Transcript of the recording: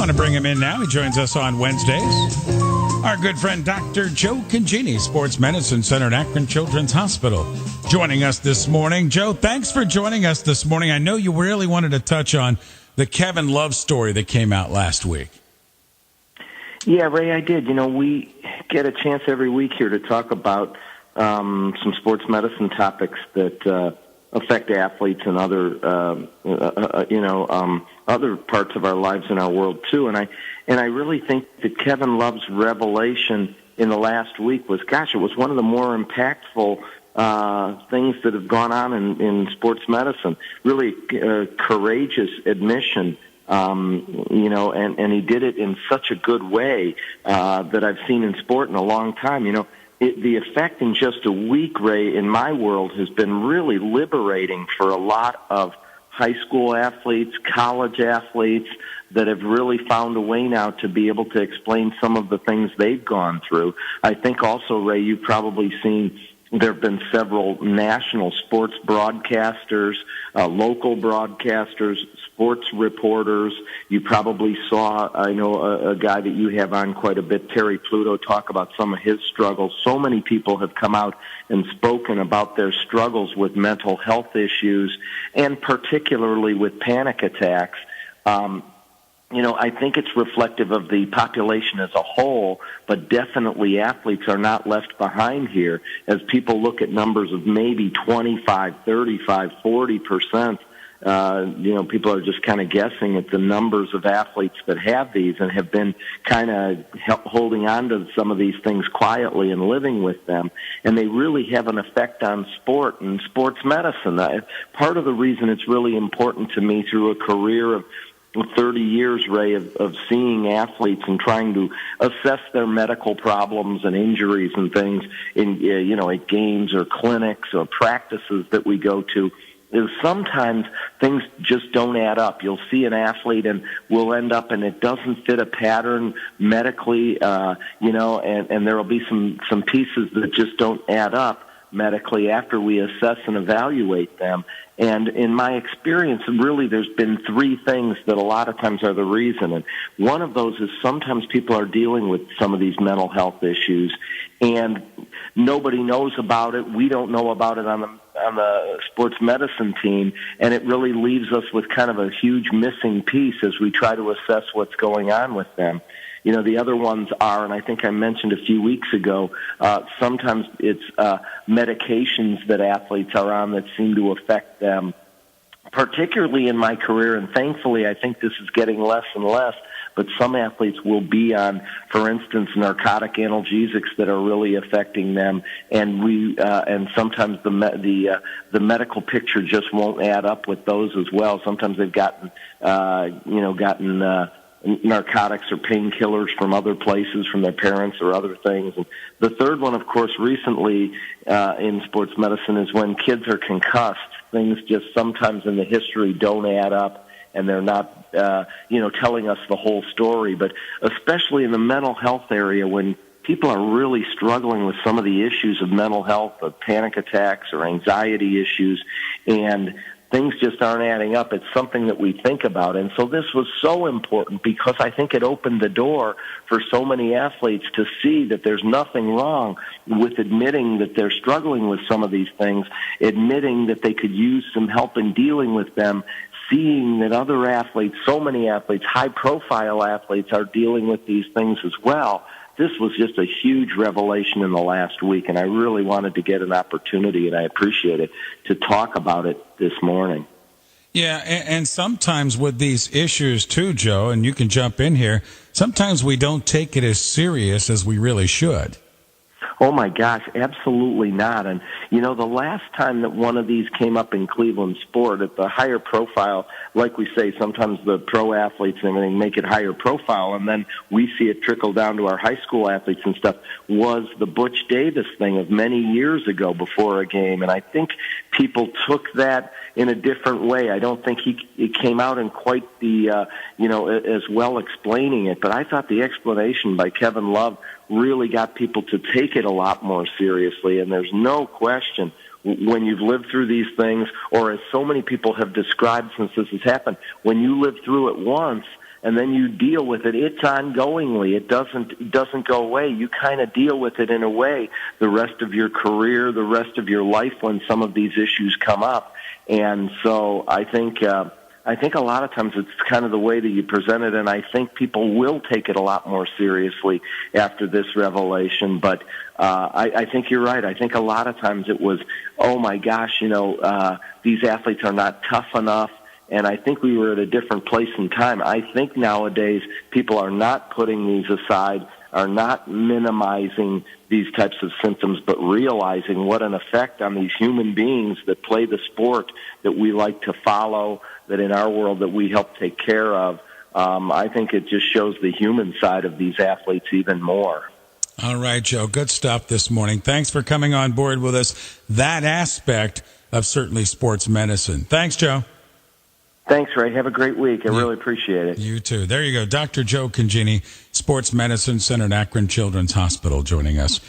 want to bring him in now. He joins us on Wednesdays. Our good friend, Dr. Joe Congeni, Sports Medicine Center at Akron Children's Hospital, joining us this morning. Joe, thanks for joining us this morning. I know you really wanted to touch on the Kevin Love story that came out last week. Yeah, Ray, I did. We get a chance every week here to talk about some sports medicine topics that affect athletes and other parts of our lives in our world too. And I really think that Kevin Love's revelation in the last week was, it was one of the more impactful things that have gone on in sports medicine. Really courageous admission. And he did it in such a good way that I've seen in sport in a long time. The effect in just a week, Ray, in my world has been really liberating for a lot of high school athletes, college athletes that have really found a way now to be able to explain some of the things they've gone through. I think also, Ray, you've probably seen there have been several national sports broadcasters, local broadcasters, sports reporters. You probably saw, I know, a guy that you have on quite a bit, Terry Pluto, talk about some of his struggles. So many people have come out and spoken about their struggles with mental health issues and particularly with panic attacks. I think it's reflective of the population as a whole, but definitely athletes are not left behind here as people look at numbers of maybe 25, 35, 40%. People are just kind of guessing at the numbers of athletes that have these and have been kind of holding on to some of these things quietly and living with them. And they really have an effect on sport and sports medicine. Part of the reason it's really important to me through a career of 30 years, Ray, of seeing athletes and trying to assess their medical problems and injuries and things in, at games or clinics or practices that we go to, is sometimes things just don't add up. You'll see an athlete and we'll end up and it doesn't fit a pattern medically, and there will be some pieces that just don't add up medically after we assess and evaluate them. And in my experience, really there's been three things that a lot of times are the reason. And one of those is sometimes people are dealing with some of these mental health issues and nobody knows about it. We don't know about it on the sports medicine team, and it really leaves us with kind of a huge missing piece as we try to assess what's going on with them. The other ones are, and I think I mentioned a few weeks ago, sometimes it's medications that athletes are on that seem to affect them, particularly in my career, and thankfully I think this is getting less and less, but some athletes will be on, for instance, narcotic analgesics that are really affecting them, and sometimes the medical picture just won't add up with those as well. Sometimes they've gotten narcotics or painkillers from other places, from their parents or other things. And the third one, of course, recently in sports medicine is when kids are concussed. Things just sometimes in the history don't add up, and they're not, telling us the whole story. But especially in the mental health area, when people are really struggling with some of the issues of mental health, of panic attacks or anxiety issues, and things just aren't adding up, it's something that we think about. And so this was so important because I think it opened the door for so many athletes to see that there's nothing wrong with admitting that they're struggling with some of these things, admitting that they could use some help in dealing with them, seeing that other athletes, so many athletes, high-profile athletes, are dealing with these things as well. This was just a huge revelation in the last week, and I really wanted to get an opportunity, and I appreciate it, to talk about it this morning. Yeah, and sometimes with these issues too, Joe, and you can jump in here, sometimes we don't take it as serious as we really should. Oh, my gosh, absolutely not. And, the last time that one of these came up in Cleveland sport at the higher profile, like we say, sometimes the pro athletes and everything make it higher profile, and then we see it trickle down to our high school athletes and stuff, was the Butch Davis thing of many years ago before a game. And I think people took that in a different way. I don't think he came out in quite the, as well explaining it. But I thought the explanation by Kevin Love really got people to take it a lot more seriously. And there's no question, when you've lived through these things, or as so many people have described since this has happened, when you live through it once, and then you deal with it. It's ongoingly. It doesn't go away. You kind of deal with it in a way the rest of your career, the rest of your life when some of these issues come up. And so I think a lot of times it's kind of the way that you present it, and I think people will take it a lot more seriously after this revelation. But I think you're right. I think a lot of times it was, oh my gosh, these athletes are not tough enough. And I think we were at a different place in time. I think nowadays people are not putting these aside, are not minimizing these types of symptoms, but realizing what an effect on these human beings that play the sport that we like to follow, that in our world that we help take care of. I think it just shows the human side of these athletes even more. All right, Joe, good stuff this morning. Thanks for coming on board with us. That aspect of certainly sports medicine. Thanks, Joe. Thanks, Ray. Have a great week. I really appreciate it. You too. There you go. Dr. Joe Congeni, Sports Medicine Center at Akron Children's Hospital, joining us.